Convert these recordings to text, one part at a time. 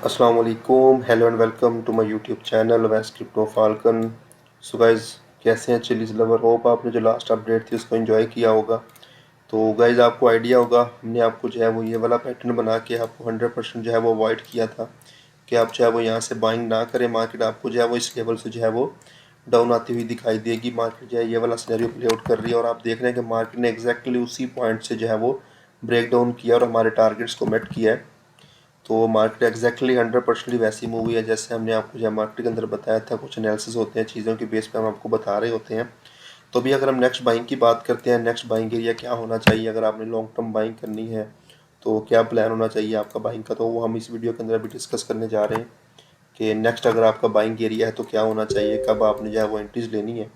अस्सलाम वालेकुम, hello and welcome to my YouTube channel wise crypto falcon. So guys, कैसे हैं चिलीज लवर? होप आपने जो लास्ट अपडेट थी उसको एंजॉय किया होगा। तो गाइस, आपको आइडिया होगा हमने आपको जो है वो ये वाला पैटर्न बना के आपको 100% जो है वो अवॉइड किया था कि आप जो है वो यहाँ से बाइंग ना करें। मार्केट आपको जो है वो इस लेवल से जो है वो डाउन आती हुई दिखाई देगी। मार्केट जो है ये वाला सिनेरियो प्ले आउट कर रही है और आप देख रहे हैं कि मार्केट ने एग्जैक्टली उसी पॉइंट से जो है वो ब्रेक डाउन किया और हमारे टारगेट्स को मेट किया है। तो मार्केट एग्जैक्टली 100% वैसी मूवी है जैसे हमने आपको जो मार्केट के अंदर बताया था। कुछ एनालिसिस होते हैं, चीज़ों के बेस पे हम आपको बता रहे होते हैं। तो अभी अगर हम नेक्स्ट बाइंग की बात करते हैं, नेक्स्ट बाइंग एरिया क्या होना चाहिए, अगर आपने लॉन्ग टर्म बाइंग करनी है तो क्या प्लान होना चाहिए आपका बाइंग का, तो वो हम इस वीडियो के अंदर अभी डिस्कस करने जा रहे हैं कि नेक्स्ट अगर आपका बाइंग एरिया है तो क्या होना चाहिए, कब आपने जो है वो एंट्रीज लेनी है।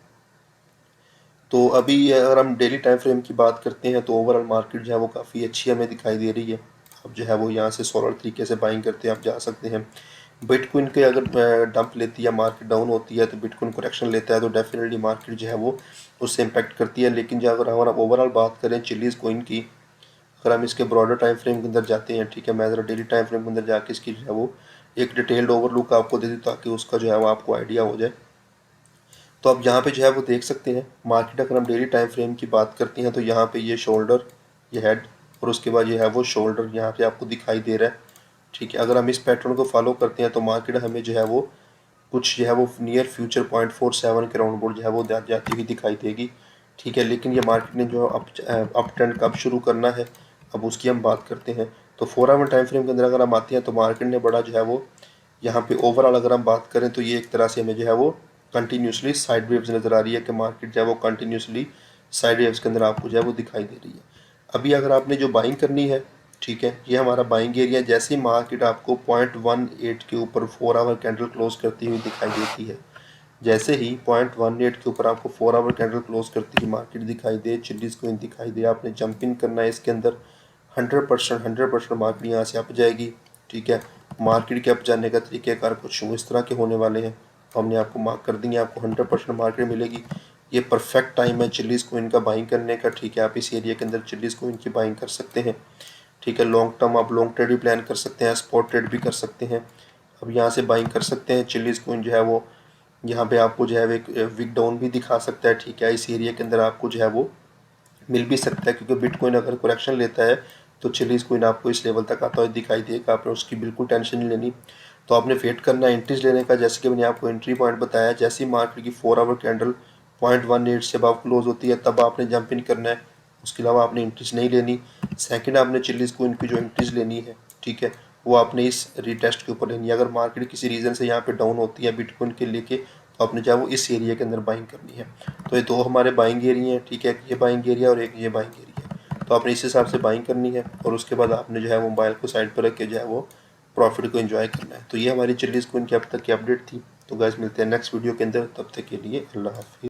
तो अभी अगर हम डेली टाइम फ्रेम की बात करते हैं तो ओवरऑल मार्केट जो है वो काफ़ी अच्छी हमें दिखाई दे रही है। अब जो है वो यहाँ से सोलर तरीके से बाइंग करते हैं आप जा सकते हैं। बिटकॉइन के अगर डंप लेती है, मार्केट डाउन होती है तो बिटकॉइन करेक्शन लेता है तो डेफिनेटली मार्केट जो है वो उससे इम्पेक्ट करती है। लेकिन जो अगर हम ओवरऑल बात करें चिलीज कॉइन की, अगर हम इसके ब्रॉडर टाइम फ्रेम के अंदर जाते हैं, ठीक है, मैं ज़रा डेली टाइम फ्रेम के अंदर जाके इसकी जो है वो एक डिटेल्ड ओवरलुक आपको दे दूँ ताकि उसका जो है वो आपको आइडिया हो जाए। तो आप यहाँ पे जो है वो देख सकते हैं मार्केट, अगर हम डेली टाइम फ्रेम की बात करते हैं तो यहाँ पे ये शोल्डर, ये हेड और उसके बाद ये है वो शोल्डर यहाँ पे आपको दिखाई दे रहा है। ठीक है, अगर हम इस पैटर्न को फॉलो करते हैं तो मार्केट हमें जो है वो कुछ जो है वो नियर फ्यूचर 0.47 के राउंड बोर्ड जो है वो जाती हुई दिखाई देगी। ठीक है, लेकिन ये मार्केट ने जो अप ट्रेंड कब शुरू करना है अब उसकी हम बात करते हैं। तो 4 आवर टाइम फ्रेम के अंदर अगर हम आते हैं तो मार्केट ने बड़ा जो है वो यहाँ पे ओवरऑल अगर हम बात करें तो ये एक तरह से हमें जो है वो कंटिन्यूसली साइड वेव्स नज़र आ रही है कि मार्केट जो है वो कंटिन्यूसली साइड वेव्स के अंदर आपको जो है वो दिखाई दे रही है। अभी अगर आपने जो बाइंग करनी है, ठीक है, ये हमारा बाइंग एरिया, जैसे ही मार्केट आपको 0.18 के ऊपर 4 आवर कैंडल क्लोज करती हुई दिखाई देती है, जैसे ही 0.18 के ऊपर आपको 4 आवर कैंडल क्लोज करती हुई मार्केट दिखाई दे, चिल्लीज कोइन दिखाई दे, आपने जंप इन करना है इसके अंदर। 100% मार्केट यहाँ से अप जाएगी। ठीक है, मार्केट के अप जाने का तरीक़ेकार कुछ इस तरह के होने वाले हैं, हमने आपको मार्क कर दिए, आपको 100% मार्केट मिलेगी। ये परफेक्ट टाइम है चिल्लीज कोइन का बाइंग करने का। ठीक है, आप इस एरिया के अंदर चिल्लीज कोइन की बाइंग कर सकते हैं। ठीक है, लॉन्ग टर्म आप लॉन्ग ट्रेड भी प्लान कर सकते हैं, स्पॉट ट्रेड भी कर सकते हैं। अब यहाँ से बाइंग कर सकते हैं। चिल्लीज कोइन जो है वो यहाँ पे आपको जो है एक विक डाउन भी दिखा सकता है। ठीक है, इस एरिया के अंदर आपको जो है वो मिल भी सकता है क्योंकि बिटकॉइन अगर करेक्शन लेता है तो चिलीज कोइन आपको इस लेवल तक आता हुआ दिखाई देगा। आपने उसकी बिल्कुल टेंशन नहीं लेनी। तो आपने वेट करना है एंट्रीज लेने का, जैसे कि मैंने आपको एंट्री पॉइंट बताया। जैसे ही मार्केट की 4 आवर कैंडल 0.18 से अब क्लोज होती है तब आपने जंप इन करना है, उसके अलावा आपने एंट्रीज नहीं लेनी। सेकंड, आपने चिल्लीज कोइन की जो एंट्रीज लेनी है, ठीक है, वो आपने इस रीटेस्ट के ऊपर लेनी है। अगर मार्केट किसी रीज़न से यहाँ पे डाउन होती है बिटकॉइन के लेके तो आपने चाहे वो इस एरिया के अंदर बाइंग करनी है। तो ये दो हमारे बाइंग एरिया हैं। ठीक है, ये बाइंग एरिया और एक ये बाइंग एरिया है। तो आपने इस हिसाब से बाइंग करनी है और उसके बाद आपने जो है मोबाइल को साइड पर रख के जो है वो प्रॉफिट को एंजॉय करना है। तो ये हमारी चिल्लीज कोइन की अब तक की अपडेट थी। तो गाइस, मिलते हैं नेक्स्ट वीडियो के अंदर, तब तक के लिए अल्लाह हाफिज़।